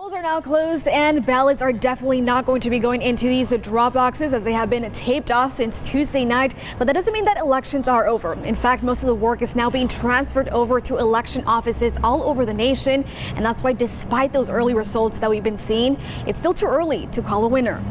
Polls are now closed and ballots are definitely not going to be going into these drop boxes as they have been taped off since Tuesday night. But that doesn't mean that elections are over. In fact, most of the work is now being transferred over to election offices all over the nation. And that's why despite those early results that we've been seeing, it's still too early to call a winner.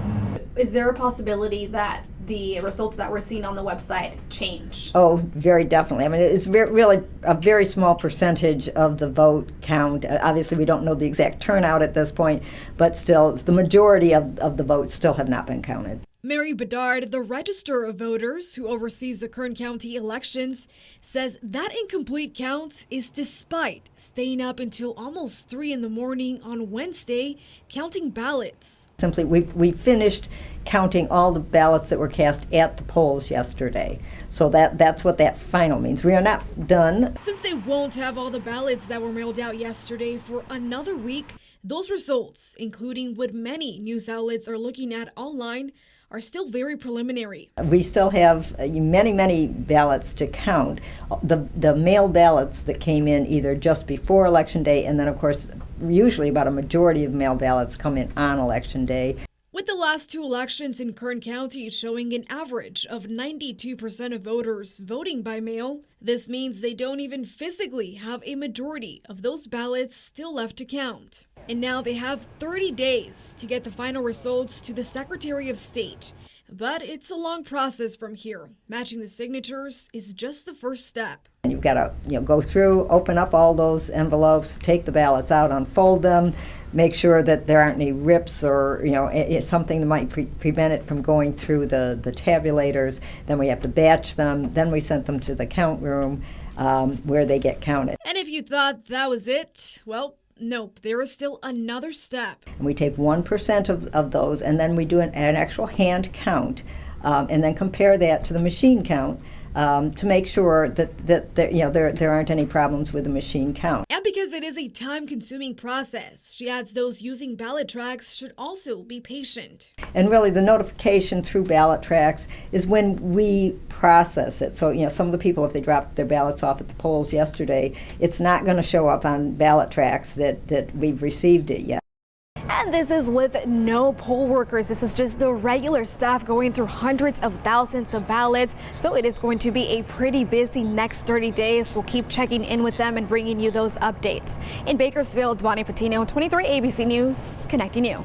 Is there a possibility that the results that we're seeing on the website change? Oh, very definitely. I mean, it's really a very small percentage of the vote count. Obviously, we don't know the exact turnout at this point, but still, the majority of the votes still have not been counted. Mary Bedard, the Register of Voters who oversees the Kern County elections, says that incomplete count is despite staying up until almost 3 in the morning on Wednesday counting ballots. Simply, we finished counting all the ballots that were cast at the polls yesterday. So that's what that final means. We are not done. Since they won't have all the ballots that were mailed out yesterday for another week, those results, including what many news outlets are looking at online, are still very preliminary. We still have many ballots to count. The mail ballots that came in either just before Election Day, and then of course usually about a majority of mail ballots come in on Election Day. With the last 2 elections in Kern County showing an average of 92% of voters voting by mail, this means they don't even physically have a majority of those ballots still left to count. And now they have 30 days to get the final results to the Secretary of State. But it's a long process from here. Matching the signatures is just the first step. You've got to go through, open up all those envelopes, take the ballots out, unfold them, make sure that there aren't any rips or it's something that might prevent it from going through the tabulators. Then we have to batch them. Then we send them to the count room where they get counted. And if you thought that was it, well, nope, there is still another step. And we take 1% of those, and then we do an actual hand count, and then compare that to the machine count to make sure that there aren't any problems with the machine count. And because it is a time-consuming process, she adds those using ballot tracks should also be patient. And really, the notification through ballot tracks is when we process it. So, some of the people, if they dropped their ballots off at the polls yesterday, it's not going to show up on ballot tracks that we've received it yet. And this is with no poll workers. This is just the regular staff going through hundreds of thousands of ballots. So it is going to be a pretty busy next 30 days. We'll keep checking in with them and bringing you those updates. In Bakersfield, Duane Patino, 23 ABC News, connecting you.